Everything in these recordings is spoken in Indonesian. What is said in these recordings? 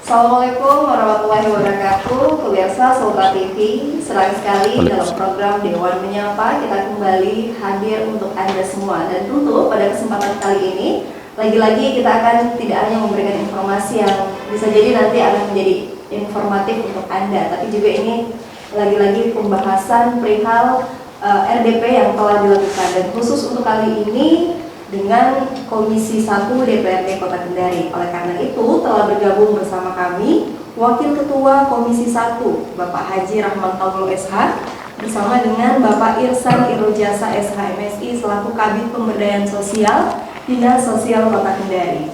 Assalamualaikum warahmatullahi wabarakatuh. Pemirsa Sultra TV, senang sekali dalam program Dewan Menyapa kita kembali hadir untuk Anda semua. Dan tentu pada kesempatan kali ini, lagi-lagi kita akan tidak hanya memberikan informasi yang bisa jadi nanti akan menjadi informatif untuk Anda, tapi juga ini lagi-lagi pembahasan perihal RDP yang telah dilakukan. Dan khusus untuk kali ini dengan Komisi 1 DPRD Kota Kendari. Oleh karena itu telah bergabung bersama kami Wakil Ketua Komisi 1 Bapak Haji Rahman Taulo SH bersama dengan Bapak Irsan Irojasa SH MSI selaku Kabid Pemberdayaan Sosial Dinas Sosial Kota Kendari.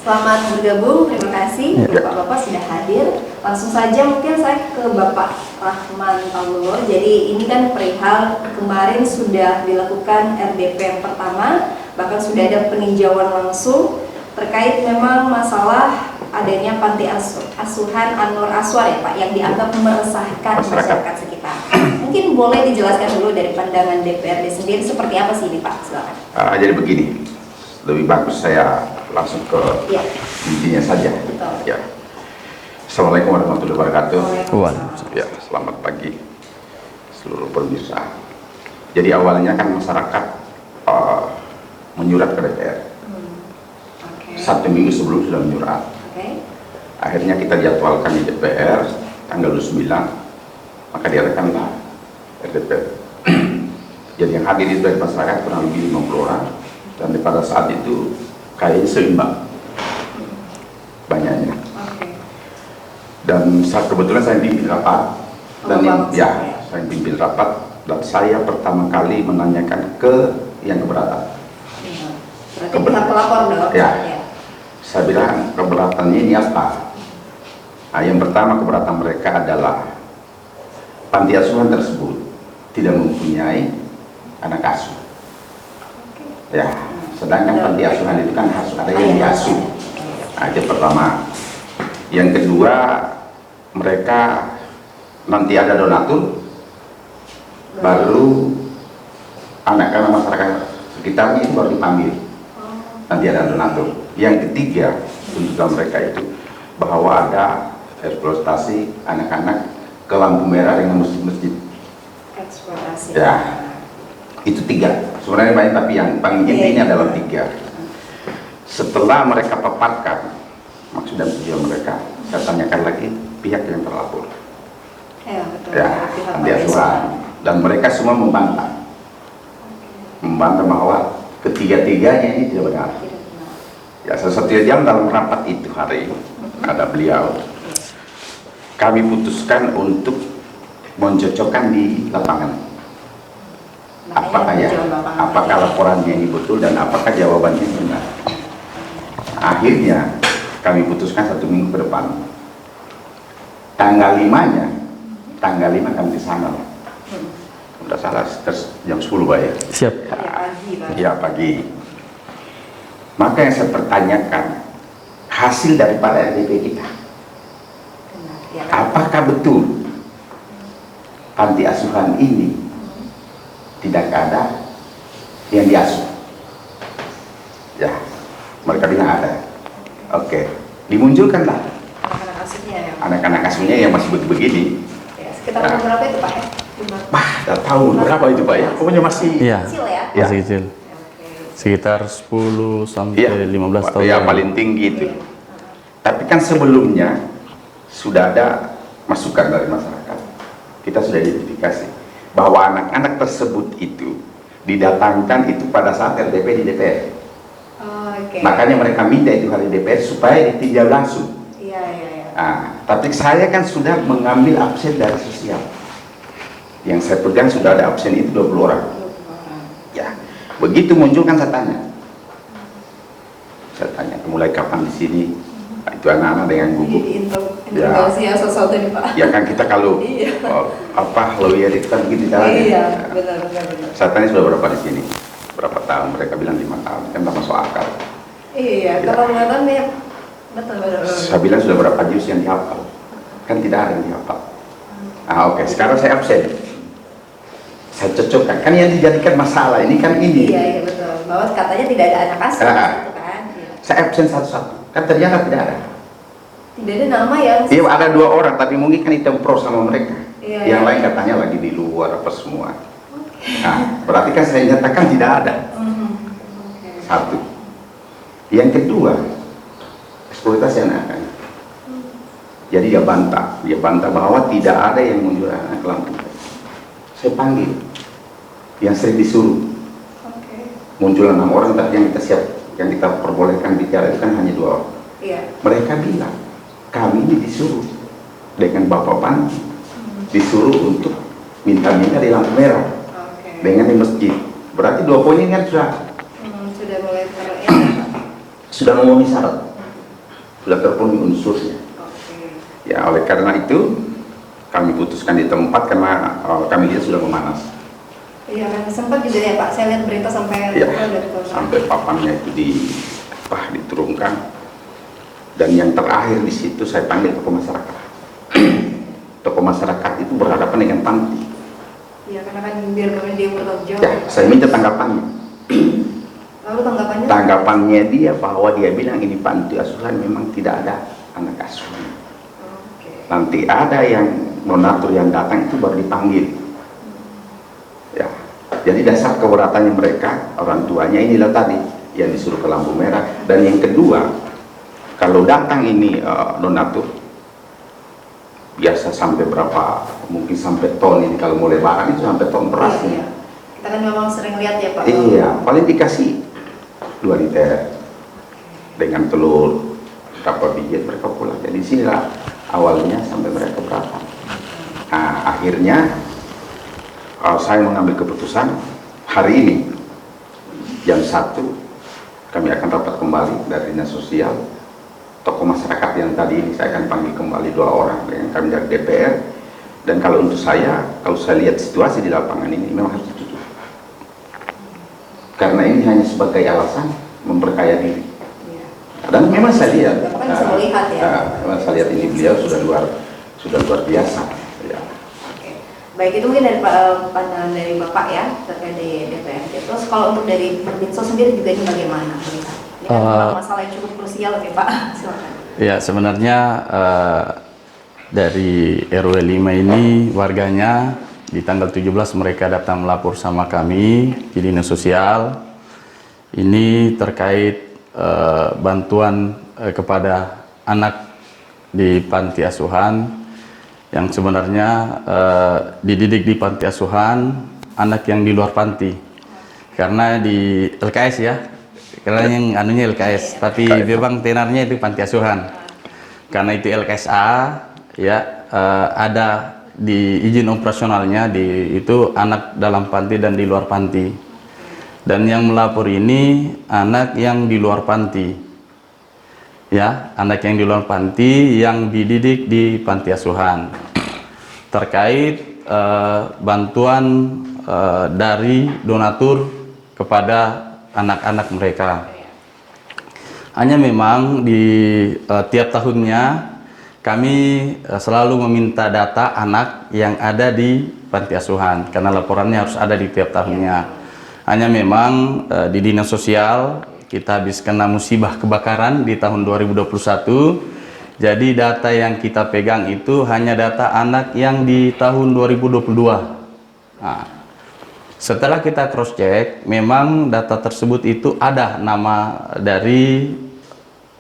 Selamat bergabung, terima kasih Bapak-Bapak sudah hadir. Langsung saja mungkin saya ke Bapak Rahman Taulo. Jadi ini kan perihal kemarin sudah dilakukan RDP yang pertama, bahkan sudah ada peninjauan langsung terkait memang masalah adanya panti asuhan An-Nur Aswar ya Pak, yang dianggap meresahkan masyarakat sekitar. Mungkin boleh dijelaskan dulu dari pandangan DPRD sendiri seperti apa sih ini Pak? Silakan. Jadi begini, lebih bagus saya langsung ke intinya saja. Betul. Ya. Assalamualaikum warahmatullahi wabarakatuh. Waalaikumsalam. Ya, selamat pagi seluruh pemirsa. Jadi awalnya kan masyarakat menyurat ke DPR. Satu minggu sebelum sudah menyurat. Akhirnya kita jadwalkan di DPR tanggal 29, maka diadakanlah RDP. Jadi yang hadir itu dari masyarakat kurang lebih 50 orang, dan pada saat itu kayaknya seimbang banyaknya. Dan saat kebetulan saya pimpin rapat, saya pimpin rapat, dan saya pertama kali menanyakan ke yang keberatan. Berarti pihak pelapor dong? Ya. Saya bilang keberatannya ini apa? Nah, yang pertama keberatan mereka adalah panti asuhan tersebut tidak mempunyai anak asuh. Ya, sedangkan panti asuhan itu kan harus ada yang diasuh. Nah, itu pertama. Yang kedua, mereka nanti ada donatur, baru anak-anak masyarakat sekitarnya itu baru dipanggil. Nanti ada donatur. Yang ketiga, tuntutan mereka itu bahwa ada eksploitasi anak-anak ke lampu merah dengan masjid-masjid. Eksploitasi. Ya, itu tiga. Sebenarnya banyak, tapi yang paling intinya adalah tiga. Setelah mereka paparkan maksud dan tujuan mereka, saya tanyakan lagi pihak yang terlapor. Betul. Ya, panti asuhan. Dan mereka semua membantah. Membantah bahwa ketiga-tiganya ini tidak benar. Ya, sesuatu yang dalam rapat itu hari ada beliau, kami putuskan untuk mencocokkan di lapangan. Apakah laporannya ini betul dan apakah jawabannya benar. Akhirnya kami putuskan 1 minggu ke depan. Tanggal 5 kami ke sana. Udah salah, jam 10 Pak ya. Siap. Ya, pagi. Maka yang saya pertanyakan, hasil daripada RDP kita, apakah betul panti asuhan ini tidak ada yang diasuh? Ya, mereka bilang ada. Oke, dimunculkanlah anak-anak asuhnya yang masih begini. Sekitar umur berapa itu Pak ya? Tahun berapa itu Pak ya? Pokoknya masih kecil ya? Masih kecil. Sekitar 10 sampai 15 tahun. Ya, paling tinggi itu. Tapi kan sebelumnya sudah ada masukan dari masyarakat. Kita sudah identifikasi bahwa anak-anak tersebut itu didatangkan itu pada saat RDP di DPR. Makanya mereka minta itu hari DPR supaya ditinjau langsung. Nah, tapi saya kan sudah mengambil absen dari sosial. Yang saya pegang sudah ada absen itu 20 orang. Ya, begitu muncul kan saya tanya mulai kapan di sini itu anak-anak dengan gugup. Interogasi ya sesuatu nih Pak. Ya kan kita kalau Iya. lawyer itu kan gitu caranya. Iya, benar. Saya tanya sudah berapa di sini? Berapa tahun? Mereka bilang 5 tahun. Kan tak masuk akal. Iya, Ya. kalau nggak tahu nih, betul. Saya bilang sudah berapa juz yang dihafal? Kan tidak ada yang dihafal. Oke. Sekarang saya absen. Saya cocokkan. Kan yang dijadikan masalah ini kan ini. Iya, betul. Bahwa katanya tidak ada anak asuh, gitu kan. Iya. Saya absen satu-satu. Kan ternyata tidak ada. Tidak ada nama yang. Iya, ada 2 orang, tapi mungkin kan itu pro sama mereka. Iya, Yang iya. lain katanya lagi di luar apa semua. Nah, berarti kan saya nyatakan tidak ada. Oke. Satu. Yang kedua, eksploitasi anak-anak. Jadi dia bantah bahwa tidak ada yang menjual anak Lampung. Saya panggil, yang sering disuruh Oke. muncul 6 orang, tapi yang kita perbolehkan bicara itu kan hanya 2 orang. Iya. Mereka bilang, kami ini disuruh dengan Bapak Panti, disuruh untuk minta-minta di lampu merah Oke. dengan di masjid. Berarti 2 poin ini kan Sudah mulai terlihat ya Pak. sudah memenuhi syarat, sudah terpenuhi unsurnya. Oke. Ya, oleh karena itu kami putuskan di tempat karena kami lihat sudah memanas. Iya kan sempat juga ya Pak. Saya lihat berita sampai Ya, dari korban. sampai papannya itu diturunkan. Dan yang terakhir di situ saya panggil tokoh masyarakat. Tokoh masyarakat itu berhadapan dengan panti. Iya karena kan biar kemudian dia bertanggung jawab. Ya, saya minta tanggapannya. Lalu tanggapannya? Tanggapannya dia bahwa dia bilang ini panti asuhan memang tidak ada anak asuhan. Oke. Nanti ada yang donatur yang datang itu baru dipanggil. Ya, jadi dasar keberatannya mereka orang tuanya inilah tadi yang disuruh ke lampu merah. Dan yang kedua, kalau datang ini donatur biasa sampai berapa, mungkin sampai ton ini kalau mau lebaran itu sampai ton beras Iya, nih. iya. Kita kan memang sering lihat ya Pak. Iya, paling dikasih 2 liter dengan telur, berapa biji mereka pulang. Jadi sinilah awalnya sampai mereka berapa. Nah, akhirnya saya mengambil keputusan hari ini jam 1 kami akan rapat kembali dari dinas sosial. Tokoh masyarakat yang tadi ini saya akan panggil kembali 2 orang dengan kami dari DPR. Dan kalau untuk saya, kalau saya lihat situasi di lapangan ini memang harus ditutup. Karena ini hanya sebagai alasan memperkaya diri. Iya. Dan memang saya lihat, Bapak kan bisa melihat ya. memang saya lihat ini beliau sudah luar biasa. Ya. Oke. Baik itu mungkin dari pandangan dari Bapak ya terkait di DPRD. Terus kalau untuk dari Perbinso sendiri juga ini bagaimana melihat? Ini kan memang masalah yang cukup krusial nih Pak. Silakan. Ya, sebenarnya dari RW 5 ini warganya di tanggal 17 mereka datang melapor sama kami di dinas sosial. Ini terkait bantuan kepada anak di panti asuhan yang sebenarnya dididik di panti asuhan anak yang di luar panti. Karena di LKS ya, karena yang anunya LKS, tapi memang tenarnya itu panti asuhan. Karena itu LKSA ya, ada di izin operasionalnya itu anak dalam panti dan di luar panti. Dan yang melapor ini anak yang di luar panti. Ya, anak yang di luar panti yang dididik di panti asuhan. Terkait bantuan dari donatur kepada anak-anak mereka. Hanya memang di tiap tahunnya kami selalu meminta data anak yang ada di panti asuhan karena laporannya harus ada di tiap tahunnya. Hanya memang di dinas sosial kita habis kena musibah kebakaran di tahun 2021. Jadi data yang kita pegang itu hanya data anak yang di tahun 2022. Nah, setelah kita cross check, memang data tersebut itu ada nama dari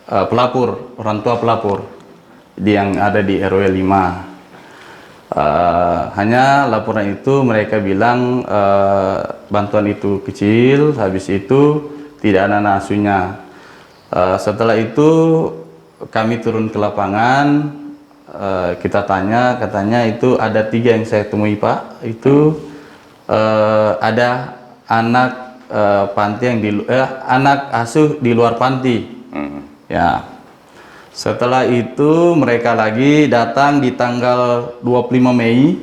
pelapor, orang tua pelapor yang ada di RW 5. Hanya laporan itu mereka bilang bantuan itu kecil, habis itu tidak ada nasunya. Setelah itu kami turun ke lapangan, kita tanya, katanya itu ada 3 yang saya temui Pak. Itu ada anak panti yang anak asuh di luar panti. Ya. Setelah itu mereka lagi datang di tanggal 25 Mei.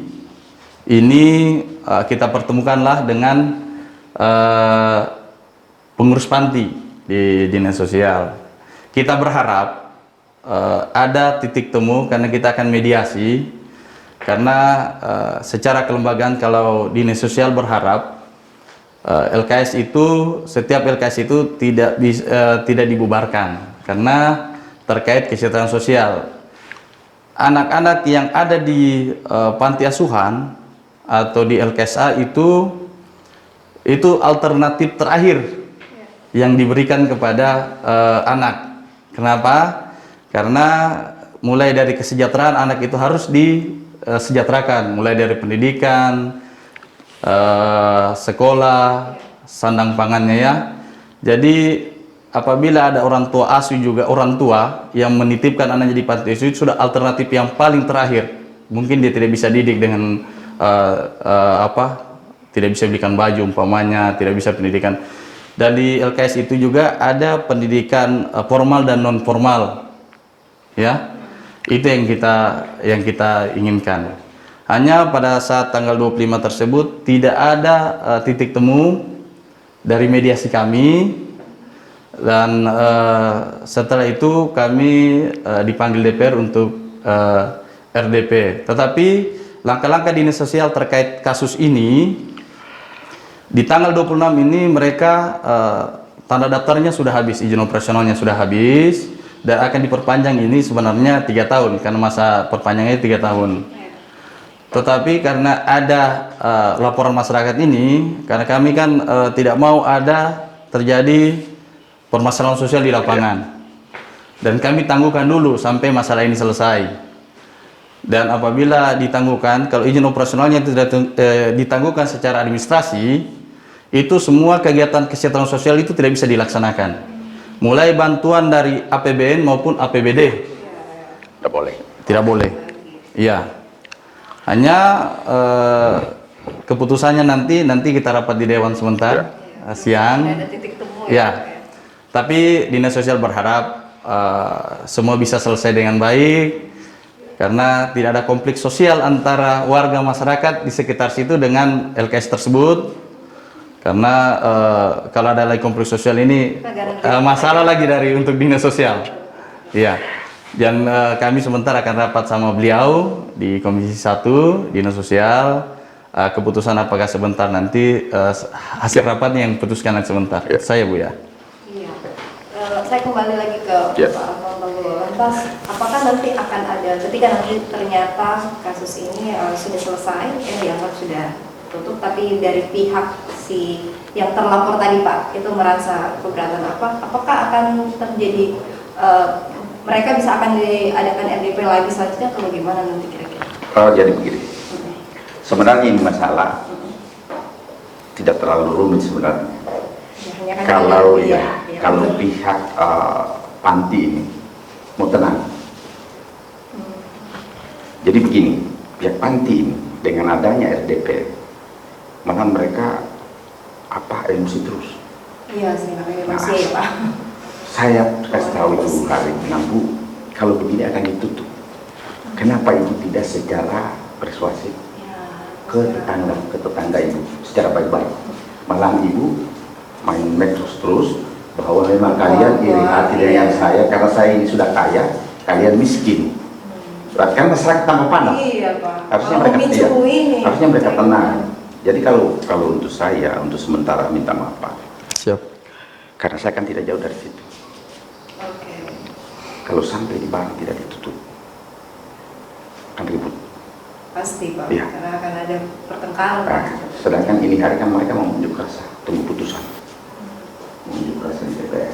Ini kita pertemukanlah dengan pengurus panti di dinas sosial. Kita berharap ada titik temu karena kita akan mediasi. Karena secara kelembagaan kalau dinas sosial berharap LKS itu, setiap LKS itu tidak dibubarkan karena terkait kesejahteraan sosial. Anak-anak yang ada di panti asuhan atau di LKSA itu alternatif terakhir yang diberikan kepada anak. Kenapa? Karena mulai dari kesejahteraan anak itu harus disejahterakan, mulai dari pendidikan, sekolah, sandang pangannya ya. Jadi apabila ada orang tua asuh juga orang tua yang menitipkan anaknya di panti asuhan, itu sudah alternatif yang paling terakhir. Mungkin dia tidak bisa didik dengan tidak bisa belikan baju umpamanya, tidak bisa pendidikan. Dan di LKS itu juga ada pendidikan formal dan non formal, ya. Itu yang kita inginkan. Hanya pada saat tanggal 25 tersebut tidak ada titik temu dari mediasi kami. Dan setelah itu kami dipanggil DPR untuk RDP. Tetapi langkah-langkah dinas sosial terkait kasus ini, di tanggal 26 ini mereka tanda daftarnya sudah habis, izin operasionalnya sudah habis, dan akan diperpanjang ini sebenarnya 3 tahun karena masa perpanjangannya 3 tahun. Tetapi karena ada laporan masyarakat ini, karena kami kan tidak mau ada terjadi permasalahan sosial di lapangan, dan kami tangguhkan dulu sampai masalah ini selesai. Dan apabila ditangguhkan, kalau izin operasionalnya tidak ditangguhkan secara administrasi, itu semua kegiatan kesejahteraan sosial itu tidak bisa dilaksanakan, mulai bantuan dari APBN maupun APBD tidak boleh. Iya, hanya keputusannya nanti kita rapat di dewan sebentar siang. Ada titik temu Ya. Tapi dinas sosial berharap semua bisa selesai dengan baik, karena tidak ada konflik sosial antara warga masyarakat di sekitar situ dengan LKS tersebut. Karena kalau ada lagi konflik sosial ini masalah lagi untuk dinas sosial. Iya. Dan kami sebentar akan rapat sama beliau di Komisi 1 dinas sosial. Keputusan apakah sebentar nanti hasil rapatnya yang putuskan nanti sebentar. Saya Bu ya. Saya kembali lagi ke Pak Alfonso dulu. Lantas, apakah nanti akan ada, ketika nanti ternyata kasus ini sudah selesai, dianggap sudah tutup, tapi dari pihak si yang terlapor tadi Pak, itu merasa keberatan apakah akan terjadi, mereka bisa akan diadakan RDP lagi selanjutnya, atau bagaimana nanti kira-kira? Jadi begini, sebenarnya ini masalah tidak terlalu rumit sebenarnya. Kalau pihak panti ini mau tenang. Jadi begini, pihak panti ini dengan adanya RDP, malah mereka emosi terus. Iya sih, namanya emosi ya Pak. Saya kasih tahu Ibu hari Bu, kalau begini akan ditutup. Kenapa Ibu tidak secara persuasif ke tetangga Ibu secara baik-baik? Malah Ibu main medsos terus bahwa memang kalian iri hati dengan saya karena saya ini sudah kaya, kalian miskin. Kan masyarakat tambah panas. Iya Pak. Harusnya mereka tenang. Jadi kalau untuk saya, untuk sementara minta maaf Pak. Siap. Karena saya kan tidak jauh dari situ. Oke. Kalau sampai di bank tidak ditutup, kan ribut. Pasti Pak. Ya. Karena akan ada pertengkaran. Sedangkan ini hari kan mereka mau menunjuk rasa, tunggu putusan. Menunjuk rasa di DPR.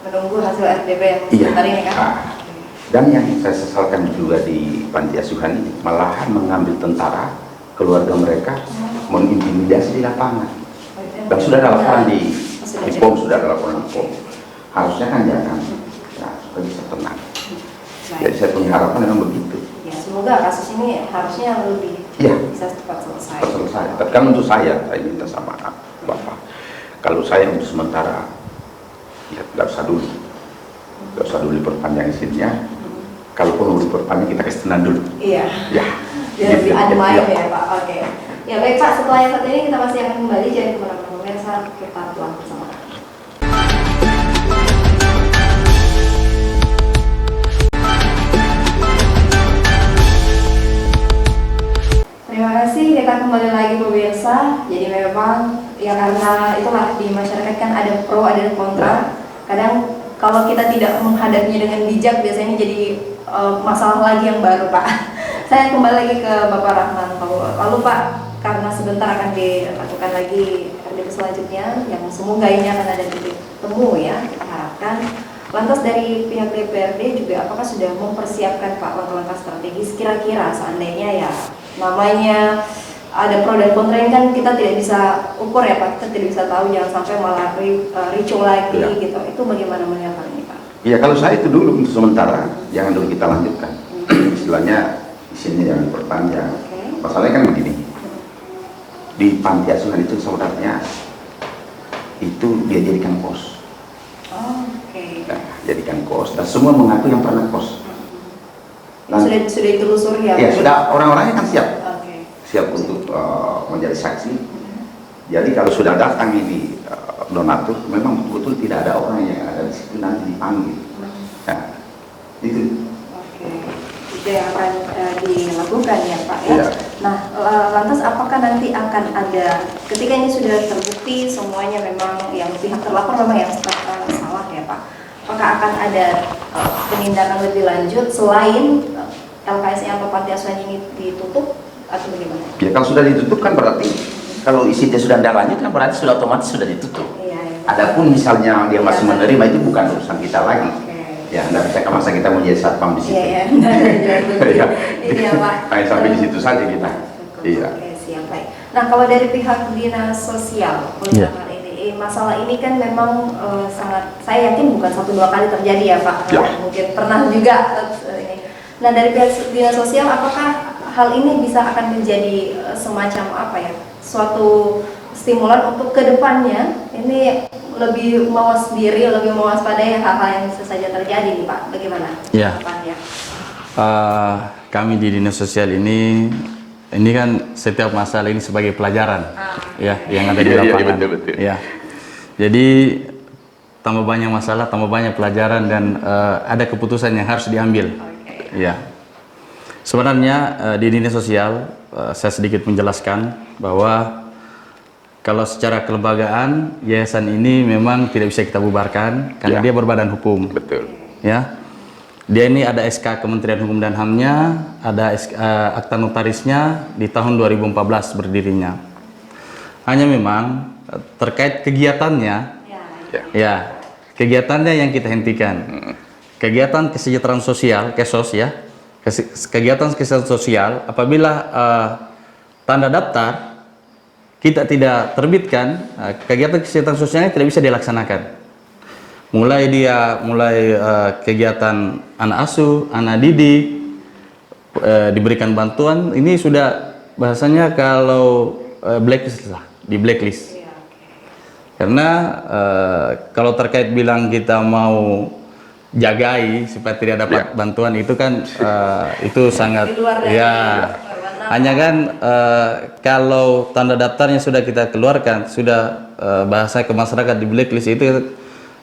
Menunggu hasil RDP yang Iya. sebentar ini kan. Dan yang saya sesalkan juga di panti asuhan ini, malahan mengambil tentara keluarga mereka mengintimidasi di lapangan. Dan sudah ada laporan di POM, sudah ada laporan di POM. Harusnya kan jangan, ya supaya bisa tenang. Jadi saya punya harapan memang begitu. Ya, semoga kasus ini harusnya lebih bisa cepat selesai. Tapi kan untuk saya minta sama Bapak, kalau saya untuk sementara ya tidak usah dulu. Tidak usah dulu diperpanjang izinnya. Kalaupun mau diperpanjang kita kasih tenang dulu. Iya. Ya. Biar lebih Gitu. adem aja Ya. ya Pak. Oke. Ya baik Pak, setelah yang satu ini kita masih akan kembali, jangan kemana-mana pemirsa, kita telah bersama. Terima kasih, kita kembali lagi pemirsa. Jadi memang ya karena itulah di masyarakat kan ada pro ada kontra. Kadang kalau kita tidak menghadapinya dengan bijak biasanya jadi masalah lagi yang baru Pak. Saya kembali lagi ke Bapak Rahman. Lalu Pak, karena sebentar akan dilakukan lagi RDP selanjutnya yang semoga ini akan ada titik temu ya, kita harapkan. Lantas dari pihak DPRD juga apakah sudah mempersiapkan Pak langkah-langkah strategis kira-kira seandainya ya namanya ada pro dan kontra ini kan kita tidak bisa ukur ya Pak, kita tidak bisa tahu, jangan sampai malah ricuh lagi Ya. gitu. Itu bagaimana melihat hal ini Pak? Iya, kalau saya itu dulu untuk sementara, jangan dulu kita lanjutkan. Istilahnya isinya jangan diperpanjang. Oke. Masalahnya kan begini, di panti asuhan itu sebenarnya itu dia jadikan kos. Oh, oke. Nah, jadikan kos dan semua mengaku yang pernah kos. Ini sudah ditelusuri ya? Ya Pak? sudah, orang-orangnya kan siap, Oke. siap untuk menjadi saksi. Jadi kalau sudah datang ini donatur, memang betul-betul tidak ada orang yang ada di situ nanti dipanggil. Nah, itu. Oke. Itu yang akan dilakukan ya Pak ya. Iya. Nah, lantas apakah nanti akan ada ketika ini sudah terbukti semuanya memang yang pihak terlapor memang yang salah ya Pak? Apakah akan ada penindakan lebih lanjut selain LKS atau panti asuhan ini ditutup atau bagaimana? Ya kalau sudah ditutup kan berarti kalau isinya sudah tidak lanjut kan berarti sudah otomatis sudah ditutup. Iya. Adapun misalnya dia masih menerima itu bukan urusan kita lagi. Oke. Ya, tidak bisa masa kita mau jadi satpam di situ. Iya. Iya. Iya Pak. Hanya sampai di situ saja kita. Iya. Oke, siap baik. Nah, kalau dari pihak dinas sosial Iya. melihat hal ini, masalah ini kan memang sangat, saya yakin bukan 1-2 kali terjadi ya Pak. Ya. Mungkin pernah juga ini. Nah, dari pihak dinas sosial, apakah hal ini bisa akan menjadi semacam apa ya, suatu stimulan untuk kedepannya ini lebih mawas diri, lebih mewaspadai hal-hal yang bisa saja terjadi nih Pak? Bagaimana? Ya. Harapannya? Kami di dinas sosial ini kan setiap masalah ini sebagai pelajaran ya yang ada di Iya, iya, lapangan. betul. Ya. Jadi tambah banyak masalah, tambah banyak pelajaran dan ada keputusan yang harus diambil. Oke. Ya. Sebenarnya di dinas sosial saya sedikit menjelaskan bahwa kalau secara kelembagaan yayasan ini memang tidak bisa kita bubarkan karena Ya. dia berbadan hukum. Betul. Ya. Dia ini ada SK Kementerian Hukum dan HAM-nya, ada akta notarisnya di tahun 2014 berdirinya. Hanya memang terkait kegiatannya, Ya. ya kegiatannya yang kita hentikan. Kegiatan kesejahteraan sosial, KESOS ya, kegiatan kesejahteraan sosial apabila tanda daftar kita tidak terbitkan, kegiatan kesejahteraan sosialnya tidak bisa dilaksanakan. Mulai kegiatan anak asuh, anak didik, diberikan bantuan, ini sudah bahasanya kalau blacklist lah, di blacklist. Ya, oke. Karena kalau terkait bilang kita mau jagai supaya tidak dapat bantuan itu kan itu sangat Di luar dari ya. berwarna. Hanya kan kalau tanda daftarnya sudah kita keluarkan, sudah bahasa ke masyarakat di blacklist itu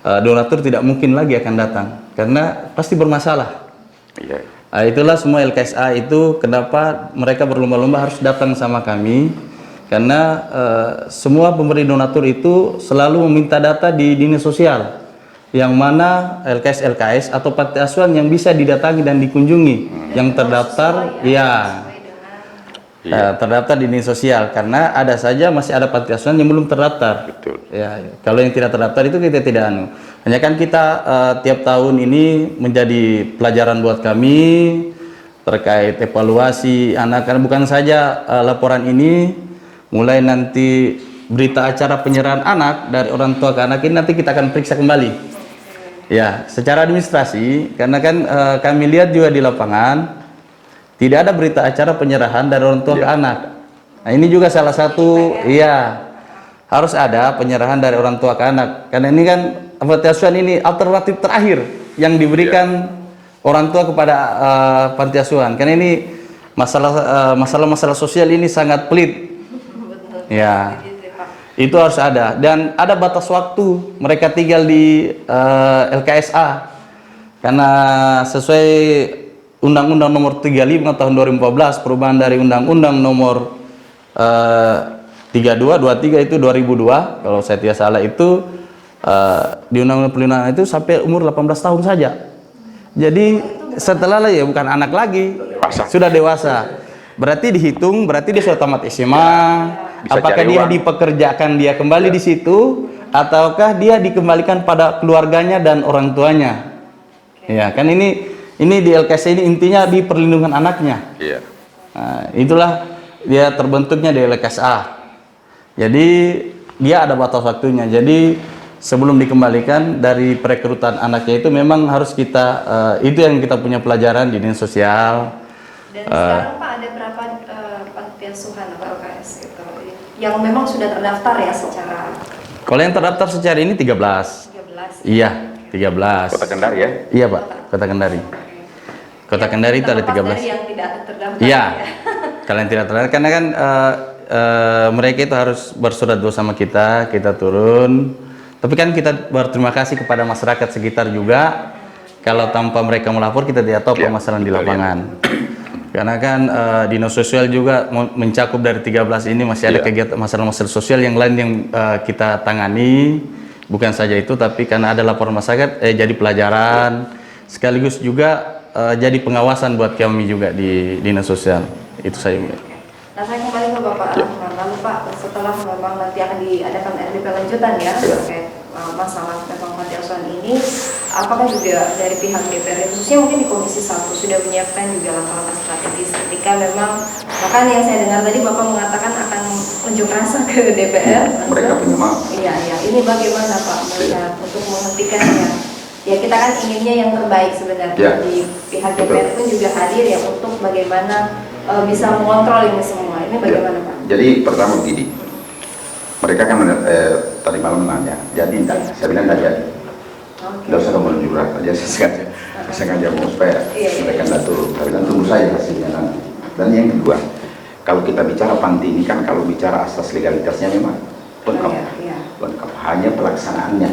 donatur tidak mungkin lagi akan datang karena pasti bermasalah. Iya. Itulah semua LKSA itu kenapa mereka berlomba-lomba harus datang sama kami karena semua pemberi donatur itu selalu meminta data di dinas sosial yang mana LKS atau panti asuhan yang bisa didatangi dan dikunjungi yang terdaftar terdaftar di dinas sosial karena ada saja masih ada panti asuhan yang belum terdaftar. Betul. Ya, kalau yang tidak terdaftar itu kita tidak anu. Hanya kan kita tiap tahun ini menjadi pelajaran buat kami terkait evaluasi anak, karena bukan saja laporan ini, mulai nanti berita acara penyerahan anak dari orang tua ke anak ini nanti kita akan periksa kembali. Ya, secara administrasi karena kan kami lihat juga di lapangan tidak ada berita acara penyerahan dari orang tua ke anak. Nah, ini juga salah satu, iya, harus ada penyerahan dari orang tua ke anak. Karena ini kan panti asuhan ini alternatif terakhir yang diberikan orang tua kepada panti asuhan. Karena ini masalah sosial ini sangat pelit. Ya, itu harus ada, dan ada batas waktu mereka tinggal di LKSA, karena sesuai Undang-Undang Nomor 35 Tahun 2014 perubahan dari Undang-Undang Nomor 3223 itu 2002 kalau saya tidak salah, itu di Undang-Undang Perlindungan itu sampai umur 18 tahun saja. Jadi setelah ya bukan anak lagi, sudah dewasa. Berarti dihitung, berarti dia sudah tamat SMA. Apakah dia dipekerjakan dia kembali di situ, ataukah dia dikembalikan pada keluarganya dan orang tuanya? Ya kan, ini di LKS ini intinya di perlindungan anaknya. Iya. Nah, itulah dia terbentuknya di LKSA. Jadi dia ada batas waktunya. Jadi sebelum dikembalikan dari perekrutan anaknya itu memang harus kita itu yang kita punya pelajaran di dinas sosial. Dan sekarang Pak ada berapa panti asuhan atau LKS itu yang memang sudah terdaftar ya secara? Kalau yang terdaftar secara ini 13. 13. Iya, 13. Kota Kendari ya? Iya, Pak, Kota Kendari. Kota Kendari itu ada 13. Dari yang tidak terdaftar. Iya. Ya? Kalian tidak terdaftar karena kan mereka itu harus bersurat dulu sama kita turun. Tapi kan kita berterima kasih kepada masyarakat sekitar juga. Kalau tanpa mereka melapor kita tidak tahu permasalahan di lapangan. Karena kan dinas sosial juga mencakup dari 13 ini masih ada kegiatan masalah-masalah sosial yang lain yang kita tangani. Bukan saja itu, tapi karena ada laporan masyarakat jadi pelajaran sekaligus juga jadi pengawasan buat kami juga di dinas sosial. Itu saya. Nah, saya kembali ke Bapak Rahman. Lalu Pak, setelah memang nanti akan diadakan RDP lanjutan ya terkait masalah memang panti asuhan ini, apakah juga dari pihak DPR khususnya mungkin di Komisi 1 sudah menyiapkan juga langkah-langkah strategis ketika memang, bahkan yang saya dengar tadi Bapak mengatakan akan unjuk rasa ke DPR. Mereka punya mau. Iya, ini bagaimana Pak melihat untuk menghentikannya? Ya kita kan inginnya yang terbaik sebenarnya, di pihak DPR pun juga hadir ya untuk bagaimana bisa mengontrol ini semua. Ini bagaimana Pak? Jadi pertama begini, mereka kan tadi malam menanya, jadi enggak? Saya bilang enggak jadi. Tidak usah kamu unjuk rasa, aja saya sengaja mau supaya mereka enggak turun. Saya bilang tunggu saja hasilnya nanti. Dan yang kedua, kalau kita bicara panti ini kan kalau bicara asas legalitasnya memang lengkap, lengkap. Hanya pelaksanaannya,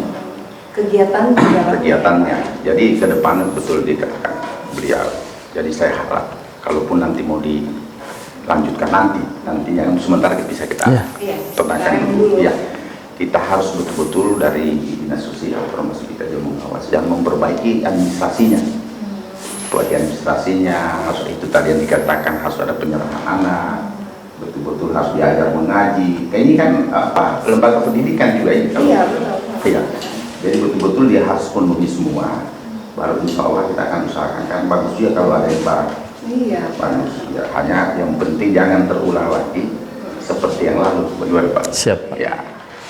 kegiatannya. Jadi ke depan betul dikatakan beliau. Jadi saya harap kalaupun nanti mau dilanjutkan nantinya sementara bisa kita tenangkan dulu. Ya, kita harus betul-betul dari dinas sosial termasuk kita juga mengawasi dan memperbaiki administrasinya. Pelatihan administrasinya harus itu tadi yang dikatakan harus ada penyerahan anak, betul-betul harus diajar mengaji. Kayak ini kan lembaga pendidikan juga ini. Iya, betul. Iya. Jadi betul-betul dia harus penuhi semua. Baru insya Allah kita akan usahakan. Kan bagus juga kalau ada yang baru. Iya. Bagus. Ya, hanya yang penting jangan terulang lagi seperti yang lalu. Bagaimana Pak? Siap. Ya.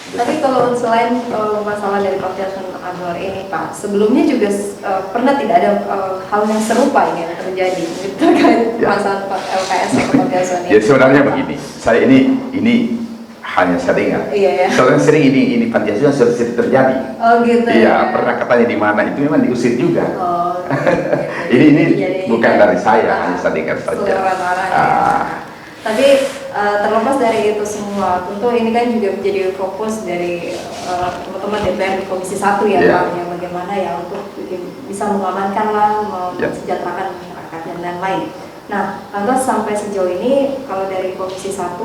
Tapi kalau selain masalah dari Panti Asuhan Anwar ini Pak, sebelumnya juga pernah tidak ada hal yang serupa yang terjadi terkait masalah LKS atau Panti Asuhan ini? Ya sebenarnya begini, saya ini hanya saya dengar. Iya, ya. Soalnya sering ini Panti Asuhan sering terjadi. Oh gitu. Iya, pernah katanya di mana itu memang diusir juga. Oh. ini bukan dari saya, hanya saya dengar saja. Tapi terlepas dari itu semua, tentu ini kan juga menjadi fokus dari teman-teman DPR di Komisi 1 ya Pak, yang bagaimana ya untuk bisa mengamankan lah, mensejahterakan masyarakat dan lain-lain. Nah, lantas sampai sejauh ini kalau dari Komisi 1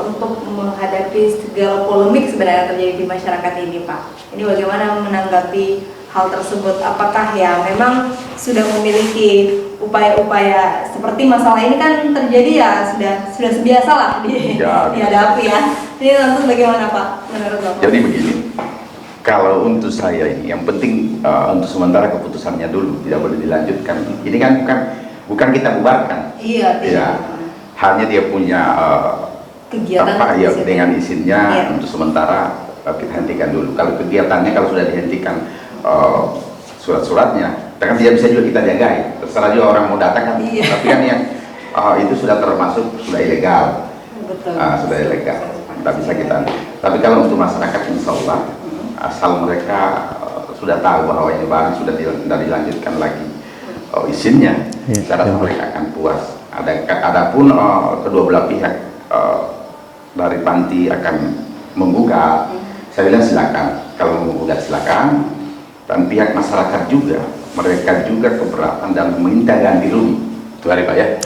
untuk menghadapi segala polemik sebenarnya terjadi di masyarakat ini Pak, ini bagaimana menanggapi hal tersebut? Apakah ya memang sudah memiliki upaya-upaya seperti masalah ini kan terjadi ya sudah sebiasa lah dihadapi ya. Ini lantas bagaimana Pak menurut Bapak? Jadi begini, kalau untuk saya ini yang penting untuk sementara keputusannya dulu tidak boleh dilanjutkan. Ini kan bukan kita bubarkan. Iya. Ya, hanya dia punya kegiatan dengan izinnya untuk sementara kita hentikan dulu. Kalau kegiatannya kalau sudah dihentikan surat-suratnya, kan tidak bisa juga kita jagai. Terserah juga orang mau datang kan. Tapi kan yang itu sudah termasuk sudah ilegal. Betul. Sudah ilegal. Tidak bisa kita. Tapi kalau untuk masyarakat insya Allah asal mereka sudah tahu bahwa ini barang sudah tidak dilanjutkan lagi izinnya, saya rasa mereka akan puas. Adapun kedua belah pihak dari panti akan menggugat, saya bilang silakan, kalau mau menggugat silakan. Dan pihak masyarakat juga, mereka juga keberatan dan meminta ganti rugi. Itu hari Pak ya.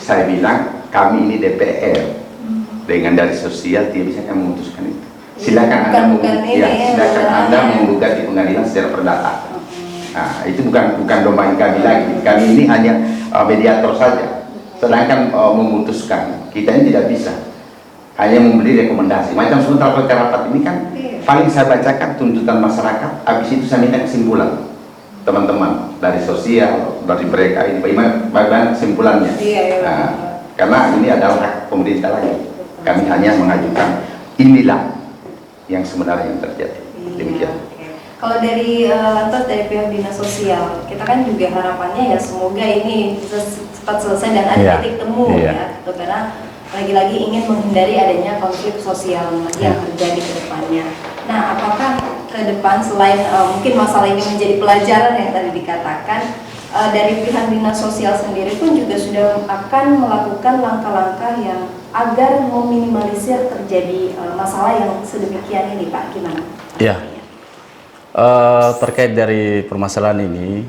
Saya bilang kami ini DPR dengan dari sosial tidak bisa kami memutuskan itu. Silakan Anda menggugat di pengadilan secara perdata. Nah, itu bukan domain kami lagi. Kami ini hanya mediator saja. Sedangkan memutuskan kita ini tidak bisa. Hanya memberi rekomendasi. Macam sebentar rapat ini kan paling saya bacakan tuntutan masyarakat, habis itu saya minta kesimpulan teman-teman dari sosial, dari mereka ini bagaimana kesimpulannya. Nah, karena ini adalah hak pemerintah lagi. Kami hanya mengajukan inilah yang sebenarnya yang terjadi. Demikian. Kalau dari lantas dari pihak dinas sosial, kita kan juga harapannya ya semoga ini bisa cepat selesai dan ada titik temu ya, gitu. Karena lagi-lagi ingin menghindari adanya konflik sosial yang terjadi ke depannya. Nah, apakah ke depan selain mungkin masalah ini menjadi pelajaran yang tadi dikatakan, dari pihak dinas sosial sendiri pun juga sudah akan melakukan langkah-langkah yang agar meminimalisir terjadi masalah yang sedemikian ini, Pak? Gimana? Iya. Terkait dari permasalahan ini,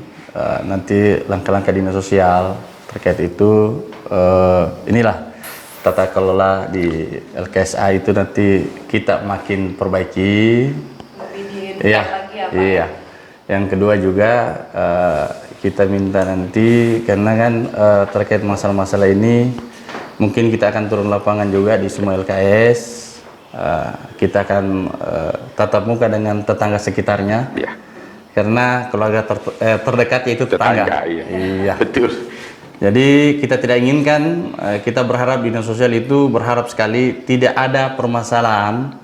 nanti langkah-langkah dinas sosial terkait itu, inilah tata kelola di LKSA itu nanti kita makin perbaiki. Iya. Yang kedua juga kita minta nanti, karena kan terkait masalah-masalah ini mungkin kita akan turun lapangan juga di semua LKS. Kita akan tatap muka dengan tetangga sekitarnya, karena keluarga terdekat itu tetangga. Iya. Betul. Jadi kita tidak inginkan, kita berharap dinas sosial itu berharap sekali tidak ada permasalahan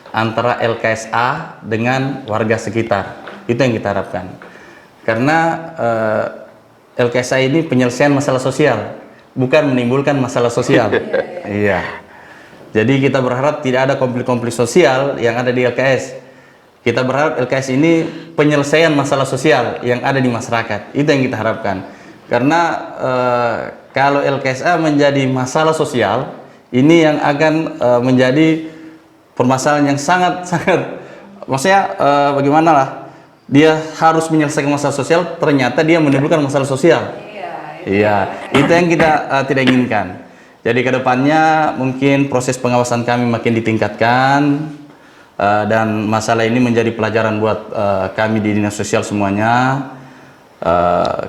antara LKSA dengan warga sekitar. Itu yang kita harapkan. Karena LKSA ini penyelesaian masalah sosial, bukan menimbulkan masalah sosial. Iya. Jadi kita berharap tidak ada konflik-konflik sosial yang ada di LKS. Kita berharap LKS ini penyelesaian masalah sosial yang ada di masyarakat. Itu yang kita harapkan. Karena kalau LKSA menjadi masalah sosial, ini yang akan menjadi permasalahan yang sangat-sangat, maksudnya bagaimana lah, dia harus menyelesaikan masalah sosial, ternyata dia menimbulkan masalah sosial. Iya, itu yang kita tidak inginkan. Jadi kedepannya mungkin proses pengawasan kami makin ditingkatkan, dan masalah ini menjadi pelajaran buat kami di dinas sosial semuanya.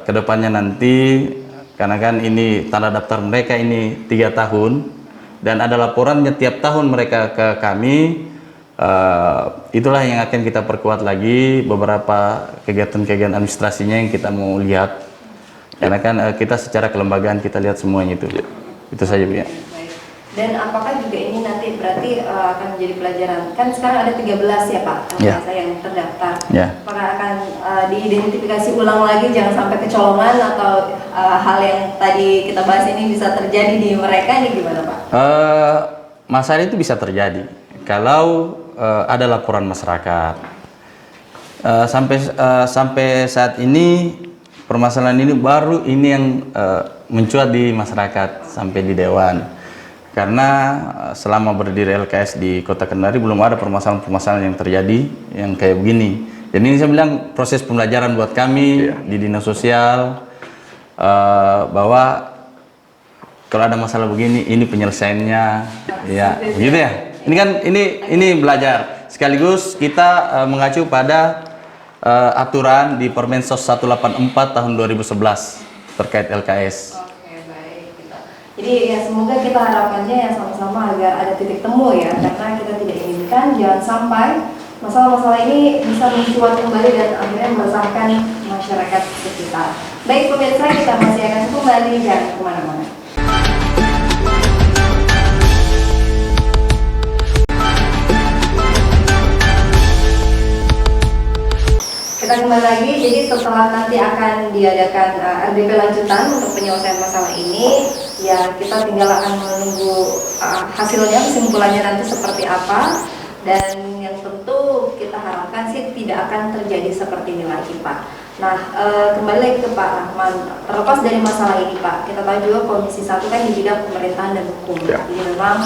Kedepannya nanti, karena kan ini tanda daftar mereka ini 3 tahun dan ada laporannya tiap tahun mereka ke kami, itulah yang akan kita perkuat lagi beberapa kegiatan-kegiatan administrasinya yang kita mau lihat, karena kan kita secara kelembagaan kita lihat semuanya itu saja Bu ya. Dan apakah juga ini nanti berarti akan menjadi pelajaran? Kan sekarang ada 13 ya Pak, yang terdaftar. Apakah akan diidentifikasi ulang lagi, jangan sampai kecolongan atau hal yang tadi kita bahas ini bisa terjadi di mereka, ini gimana Pak? Masalah itu bisa terjadi kalau ada laporan masyarakat. Sampai saat ini permasalahan ini baru ini yang mencuat di masyarakat sampai di Dewan. Karena selama berdiri LKS di Kota Kendari belum ada permasalahan-permasalahan yang terjadi yang kayak begini. Jadi ini saya bilang proses pembelajaran buat kami di dinas sosial, bahwa kalau ada masalah begini ini penyelesaiannya, ya gitu ya. Ini kan ini belajar. Sekaligus kita mengacu pada aturan di Permensos 184 tahun 2011 terkait LKS. Jadi ya semoga kita harapannya ya sama-sama agar ada titik temu ya, karena kita tidak inginkan jangan sampai masalah-masalah ini bisa mencuat kembali dan akhirnya meresahkan masyarakat sekitar. Baik pemirsa, kita masih akan kembali, jangan kemana-mana. Kita kembali lagi, jadi setelah nanti akan diadakan RDP lanjutan untuk penyelesaian masalah ini, ya kita tinggal akan menunggu hasilnya, kesimpulannya nanti seperti apa. Dan yang tentu kita harapkan sih tidak akan terjadi seperti ini lagi, Pak. Nah, kembali lagi ke Pak Rahman, terlepas dari masalah ini, Pak, kita tahu juga Komisi 1 kan di bidang pemerintahan dan hukum. Ya. Jadi memang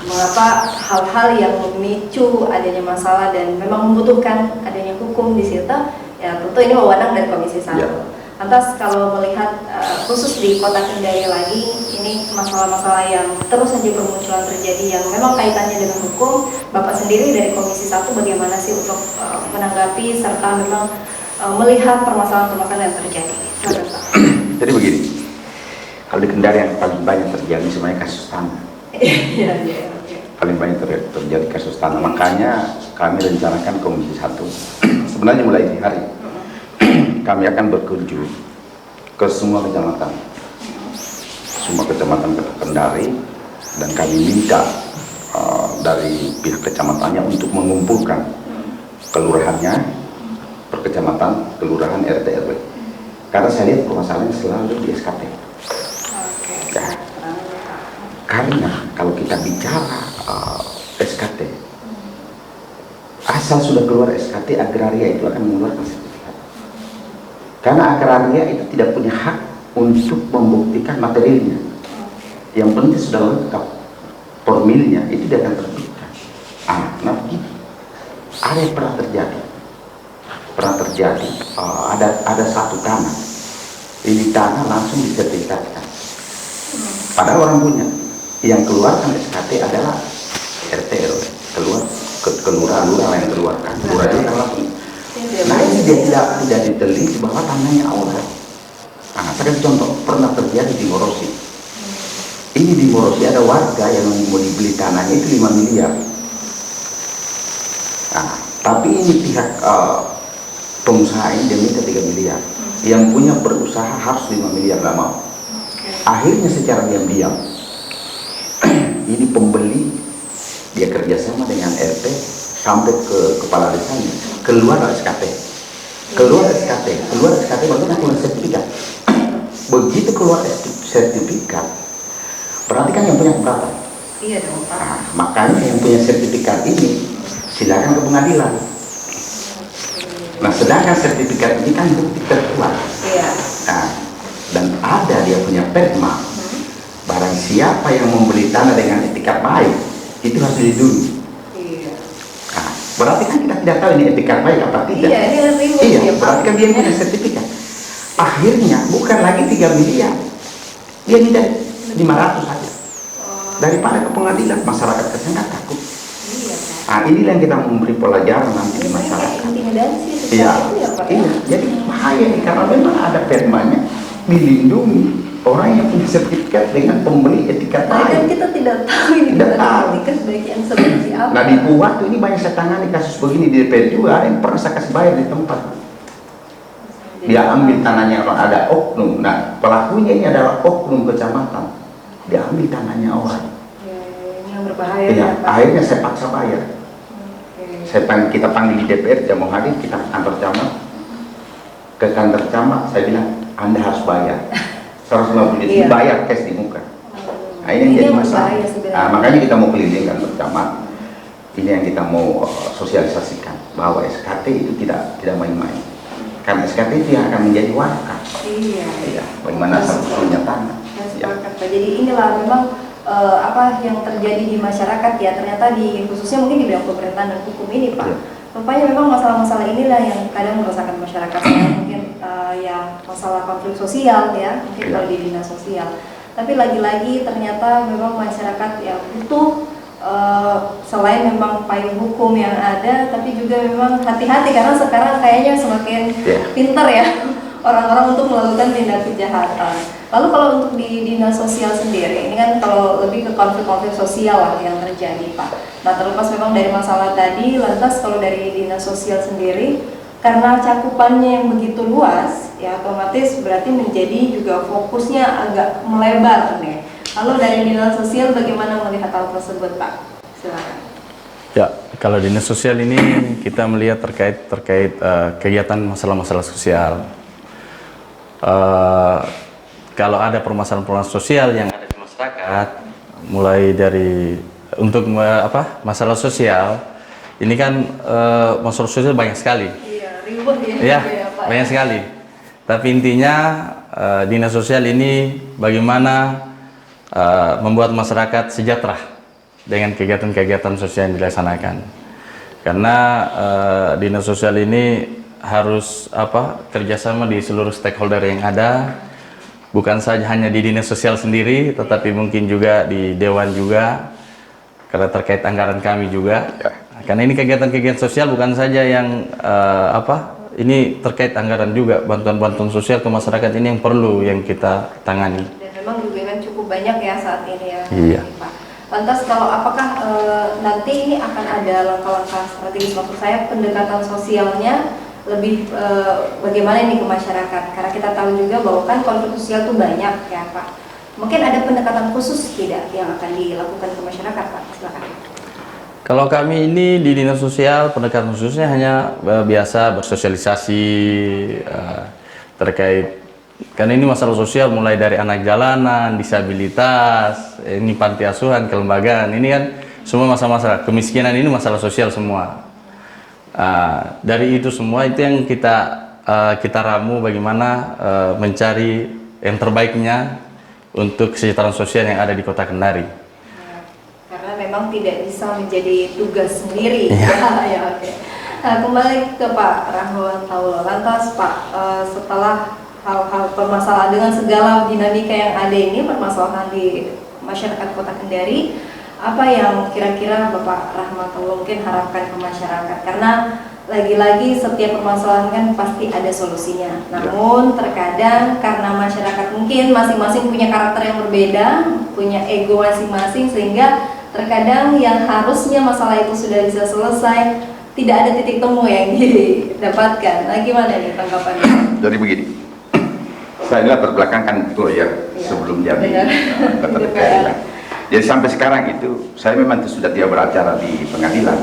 mengapa hal-hal yang memicu adanya masalah dan memang membutuhkan adanya hukum di situ, ya tentu ini wewenang dari Komisi 1. Ya. Lantas kalau melihat khusus di Kota Kendari lagi, ini masalah-masalah yang terus saja bermunculan terjadi yang memang kaitannya dengan hukum. Bapak sendiri dari Komisi 1 bagaimana sih untuk menanggapi serta memang melihat permasalahan-permasalahan yang terjadi? Ya. Jadi begini, kalau di Kendari yang paling banyak terjadi sebenarnya kasus tanah. Iya. Paling banyak terjadi kasus tanah. Makanya kami rencanakan Komisi 1 sebenarnya mulai di hari kami akan berkunjung ke semua kecamatan Kota Kendari, dan kami minta dari pihak kecamatannya untuk mengumpulkan kelurahannya, per kecamatan, kelurahan, RT RW, karena saya lihat permasalahannya selalu di SKT. Ya. Karena kalau kita bicara SKT, asal sudah keluar SKT, agraria itu akan mengeluarkan sertifikat. Karena agraria itu tidak punya hak untuk membuktikan materialnya. Yang penting sudah lengkap formilnya, itu tidak akan terbitkan. Nah, begini, ada yang pernah terjadi, ada satu tanah, ini tanah langsung disertifikatkan. Padahal orang punya, yang keluarkan SKT adalah RT RW, kelurahan yang keluarkan, kelurahannya kan langsung. Nah, ini dia tidak diteliti bahwa tanahnya orang. Nah, saya kasih contoh, pernah terjadi di Morosi. Ini di Morosi ada warga yang mau dibeli tanahnya itu 5 miliar. Nah, tapi ini pihak pengusaha ini dia minta 3 miliar. Yang punya berusaha harus 5 miliar, nggak mau. Akhirnya secara diam-diam, ini pembeli dia kerjasama dengan RT sampai ke kepala desanya, keluar SKT baru keluar sertifikat. Begitu keluar sertifikat, berarti kan yang punya keberatan. Iya dong, Pak. Nah, makanya yang punya sertifikat ini silakan ke pengadilan. Nah, sedangkan sertifikat ini kan bukti terkuat. Iya. Nah, dan ada dia punya perma. Barang siapa yang membeli tanah dengan etikat baik, itu harus dilindungi. Iya. Nah, berarti kan kita tidak tahu ini etikat baik apa tidak. Iya, ini kan ribut Iya, ya, Pak. berarti kan dia punya sertifikat. Akhirnya bukan lagi 3 miliar, dia minta 500 saja. Daripada ke pengadilan, masyarakat kesana takut. Iya, Pak. Nah, inilah yang kita memberi pelajaran nanti di Ini kayak masyarakat. intimidasi seperti Iya, itu ya, Pak. iya. Jadi bahaya nih, karena memang ada permanya dilindungi orang yang punya sertifikat dengan pembeli etikat Nah, kan baik. kita tidak tahu ini Tidak tahu. etikat baik yang seperti apa. Nah, di Puat tuh ini banyak saya tangani kasus begini di DPR juga, ada yang pernah saya kasih bayar di tempat. Dia ambil tanahnya orang, ada oknum. Nah, pelakunya ini adalah oknum kecamatan. Dia ambil tanahnya orang. Ini yang berbahaya Iya, ya, Pak. akhirnya saya paksa bayar. Oke. Kita panggil di DPR, dia mau hadir, kita ke kantor camat. Ke kantor camat, saya bilang, Anda harus bayar. 150 juta, Iya. bayar cash di muka. Nah, ini yang jadi yang masalah. berbahaya sebenarnya. Nah, makanya kita mau keliling kantor camat. Ini yang kita mau sosialisasikan, bahwa SKT itu tidak main-main. Karena SKT itu yang akan menjadi wakaf. Iya. Iya, bagaimana asal-usulnya tanah. Saya Ya. sepakat, Pak. Jadi inilah memang apa yang terjadi di masyarakat ya, ternyata di khususnya mungkin di bidang pemerintahan dan hukum ini, Pak. Iya. Rupanya memang masalah-masalah inilah yang kadang meresahkan masyarakat. Selain mungkin ya masalah konflik sosial ya, mungkin Iya. kalau di dinas sosial. Tapi lagi-lagi ternyata memang masyarakat ya butuh selain memang payung hukum yang ada, tapi juga memang hati-hati karena sekarang kayaknya semakin Yeah. pintar ya orang-orang untuk melakukan tindak kejahatan. Lalu kalau untuk di dinas sosial sendiri, ini kan kalau lebih ke konflik-konflik sosial lah yang terjadi, Pak. Nah, terlepas memang dari masalah tadi, lantas kalau dari dinas sosial sendiri, karena cakupannya yang begitu luas, ya otomatis berarti menjadi juga fokusnya agak melebar nih. Lalu dari dinas sosial bagaimana melihat hal tersebut, Pak? Silakan. Ya, kalau dinas sosial ini kita melihat terkait kegiatan masalah-masalah sosial. Kalau ada permasalahan-permasalahan sosial yang ada di masyarakat, mulai dari untuk masalah sosial ini kan masalah sosial banyak sekali. Iya, ribet ya. Ya, ya, Pak. banyak sekali. Tapi intinya dinas sosial ini bagaimana membuat masyarakat sejahtera dengan kegiatan-kegiatan sosial yang dilaksanakan. Karena dinas sosial ini harus kerjasama di seluruh stakeholder yang ada, bukan saja hanya di dinas sosial sendiri, tetapi mungkin juga di dewan juga, karena terkait anggaran kami juga. Karena ini kegiatan-kegiatan sosial bukan saja yang ini terkait anggaran juga, bantuan-bantuan sosial ke masyarakat ini yang perlu yang kita tangani. Dan memang juga kan cukup banyak ya saat ini ya. Iya. Pak. Lantas kalau apakah nanti ini akan ada langkah-langkah strategis, maksud saya pendekatan sosialnya lebih bagaimana ini ke masyarakat? Karena kita tahu juga bahwa kan konflik sosial itu banyak ya Pak. Mungkin ada pendekatan khusus tidak yang akan dilakukan ke masyarakat Pak? Silakan. Kalau kami ini di dinas sosial, pendekatan khususnya hanya biasa bersosialisasi terkait, karena ini masalah sosial mulai dari anak jalanan, disabilitas, ini panti asuhan, kelembagaan, ini kan semua masalah-masalah, kemiskinan ini masalah sosial semua. Dari itu semua itu yang kita ramu bagaimana mencari yang terbaiknya untuk kesejahteraan sosial yang ada di Kota Kendari. Karena memang tidak bisa menjadi tugas sendiri. Ya. Ya, oke. Nah, kembali ke Pak Rahmawan Taulo. Lantas Pak, setelah hal-hal permasalahan dengan segala dinamika yang ada ini, permasalahan di masyarakat Kota Kendari, apa yang kira-kira Bapak Rahmawan Taulo mungkin harapkan ke masyarakat? Karena lagi-lagi setiap permasalahan kan pasti ada solusinya. Namun terkadang karena masyarakat mungkin masing-masing punya karakter yang berbeda, punya ego masing-masing, sehingga terkadang yang harusnya masalah itu sudah bisa selesai, tidak ada titik temu yang didapatkan. Nah, gimana nih tanggapannya? Jadi begini, saya adalah berbelakang kan lawyer sebelum jadi ketua DPR. Jadi sampai sekarang itu saya memang sudah tidak beracara di pengadilan,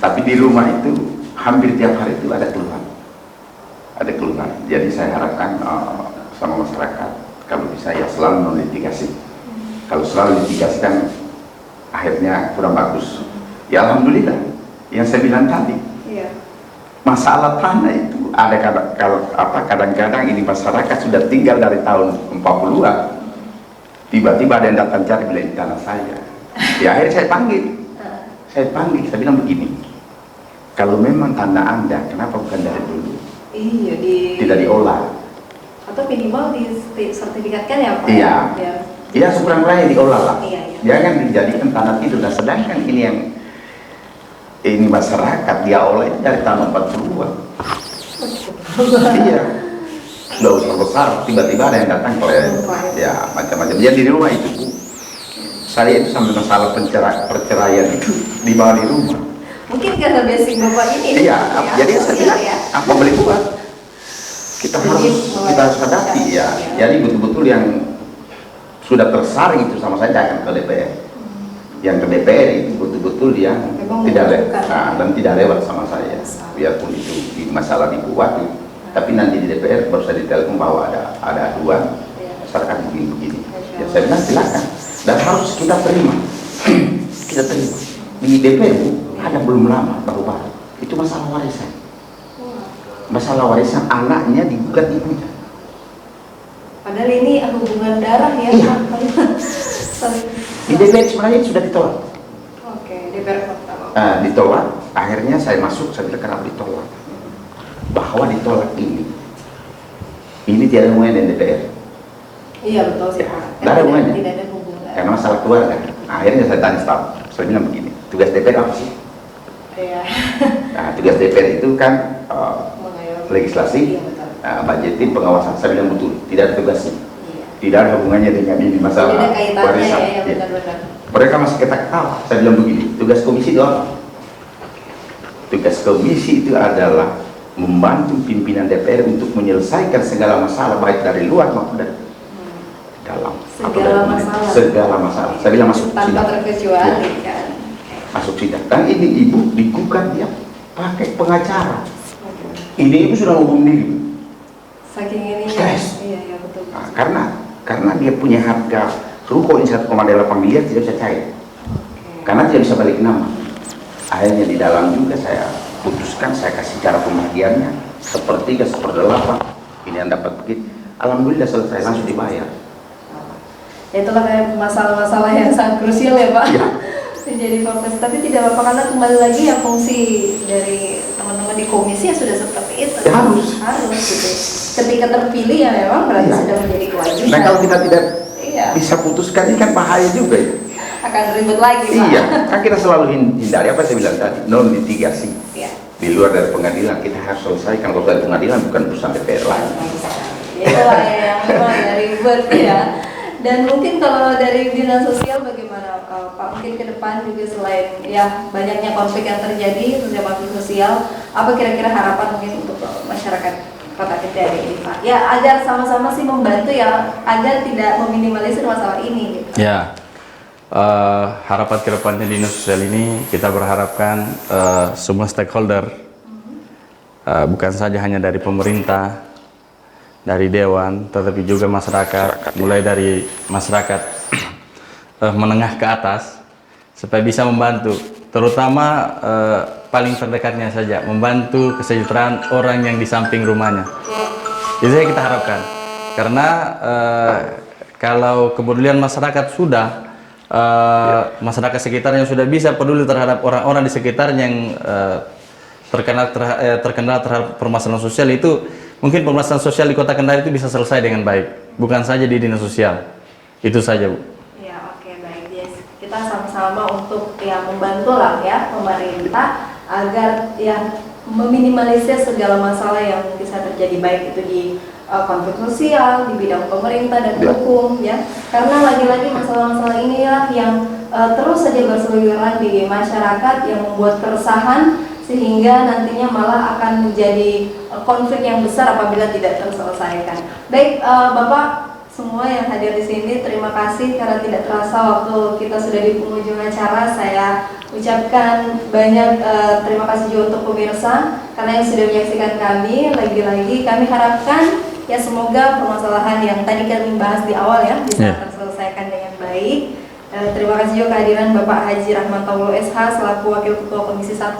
tapi di rumah itu hampir tiap hari itu ada keluhan. Jadi saya harapkan sama masyarakat kalau bisa ya selalu melitigasi. Kalau selalu litigasi kan akhirnya kurang bagus. Ya alhamdulillah yang saya bilang tadi. Iya. Masalah tanah itu ada kadang-kadang ini masyarakat sudah tinggal dari tahun 40-an. Tiba-tiba ada yang datang cari beli tanah saya. Ya akhirnya saya panggil, saya bilang begini. Kalau memang tanah Anda, kenapa bukan dari dulu? Iya, tidak diolah. Atau minimal disertifikatkan ya Pak? Iya. Ya. Ya sekurang-kurangnya diolah lah. Iya. Jangan dijadikan tanah tidur. Nah, sedangkan ini masyarakat dia olah itu dari tahun 40-an. Iya. Sudah besar, tiba-tiba ada yang datang ya macam-macam. Jadi di rumah itu Bu, saya itu sampai masalah perceraian itu dibawa di rumah. Mungkin karena basic Bapak ini. Iya, jadi saya bilang apa boleh buat? Kita harus hadapi ya. Jadi betul-betul yang sudah tersaring itu sama saya akan ke DPR. Yang ke DPR itu betul-betul dia tidak lewat dan tidak lewat sama saya. Biarpun itu masalah dibuat, tapi nanti di DPR baru saya ditelepon bahwa ada aduan masyarakat begini. Ya saya bilang silakan dan harus kita terima. Kita terima. Di DPR ada belum lama baru-baru itu masalah warisan. Masalah warisan anaknya digugat ibunya. Padahal ini hubungan darah ya. Iya. Di DPR sebenarnya sudah ditolak. Oke, DPR Kota. Ditolak. Akhirnya saya masuk, saya bilang kenapa ditolak? Bahwa ditolak ini tidak ada hubungan dengan DPR. Iya betul sih Pak. Tidak ada hubungannya. Tidak ada hubungan. Karena masalah keluarga. Akhirnya saya tanya staf, saya bilang begini, tugas DPR apa sih? Iya. Nah, tugas DPR itu kan legislasi, Iya, betul. budgeting, pengawasan. Saya bilang betul, tidak ada tugasnya. Iya. Tidak ada hubungannya dengan ini masalah Tidak ada kaitannya warisan. ya, Ya. benar-benar. Mereka masih ketawa. Saya bilang begini, tugas komisi itu apa? Tugas komisi itu adalah membantu pimpinan DPR untuk menyelesaikan segala masalah baik dari luar maupun dari dalam. Segala masalah. Saya bilang masuk tanpa sidang. terkecuali Ya. kan. Masuk sidang. Dan ini ibu digugat dia pakai pengacara. Ini ibu sudah mau bunuh diri. Saking ini. Stres. Iya betul. Nah, karena dia punya harga ruko ini 1,8 miliar tidak bisa cair. Karena tidak bisa balik nama. akhirnya di dalam juga saya putuskan, saya kasih cara pembagiannya sepertiga, seperdelapan. Ini yang dapat begitu. Alhamdulillah selesai, langsung dibayar. Itulah kayak masalah-masalah yang sangat krusial ya Pak. Ya. Menjadi fokus, tapi tidak apa-apa karena kembali lagi ya fungsi dari teman-teman di komisi ya sudah seperti itu. Ya, harus gitu. Ketika terpilih ya memang berarti Ya. sudah menjadi kewajiban. Nah kalau kita tidak Iya. bisa putuskan ini kan bahaya juga ya. Akan ribet lagi Pak. Iya, kan kita selalu hindari apa saya bilang tadi, non litigasi. Iya. Di luar dari pengadilan kita harus selesaikan. Kalau dari pengadilan bukan urusan DPR lagi. Itulah yang memang ya ribet ya. Dan mungkin kalau dari dinas sosial bagaimana Pak? Mungkin ke depan juga selain ya banyaknya konflik yang terjadi terhadap konflik sosial, apa kira-kira harapan mungkin untuk masyarakat Kota Kendari ini Pak? Ya agar sama-sama sih membantu ya agar tidak meminimalisir masalah ini. Gitu. Ya, harapan ke depannya dinas sosial ini kita berharapkan semua stakeholder, bukan saja hanya dari pemerintah, dari dewan, tetapi juga masyarakat, mulai dari masyarakat menengah ke atas, supaya bisa membantu, terutama paling terdekatnya saja, membantu kesejahteraan orang yang di samping rumahnya. Itu yang kita harapkan, karena kalau kepedulian masyarakat sudah, masyarakat sekitarnya sudah bisa peduli terhadap orang-orang di sekitarnya yang terkena terhadap permasalahan sosial itu, mungkin permasalahan sosial di Kota Kendari itu bisa selesai dengan baik, bukan saja di dinas sosial. Itu saja, Bu. Ya, oke, baik. Yes. Kita sama-sama untuk ya membantu lah ya pemerintah agar ya meminimalisir segala masalah yang bisa terjadi, baik itu di konflik sosial, di bidang pemerintah dan hukum ya. Karena lagi-lagi masalah-masalah inilah yang terus saja berseliweran di masyarakat yang membuat keresahan, sehingga nantinya malah akan menjadi konflik yang besar apabila tidak terselesaikan. Baik, Bapak semua yang hadir di sini, terima kasih karena tidak terasa waktu kita sudah di penghujung acara. Saya ucapkan banyak terima kasih juga untuk pemirsa karena yang sudah menyaksikan kami. Lagi-lagi kami harapkan ya semoga permasalahan yang tadi kami bahas di awal ya bisa terselesaikan dengan baik. Terima kasih juga kehadiran Bapak Haji Rahmatullah SH selaku Wakil Ketua Komisi 1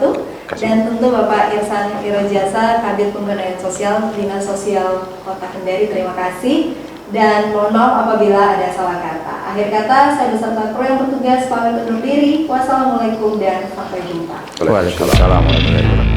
dan tentu Bapak Irsan Irojasa Kabid Pemberdayaan Sosial Dinas Sosial Kota Kendari. Terima kasih dan mohon maaf apabila ada salah kata. Akhir kata saya beserta kru yang bertugas pamit undur diri. Wassalamualaikum dan sampai jumpa. Waalaikumsalam warahmatullahi wabarakatuh.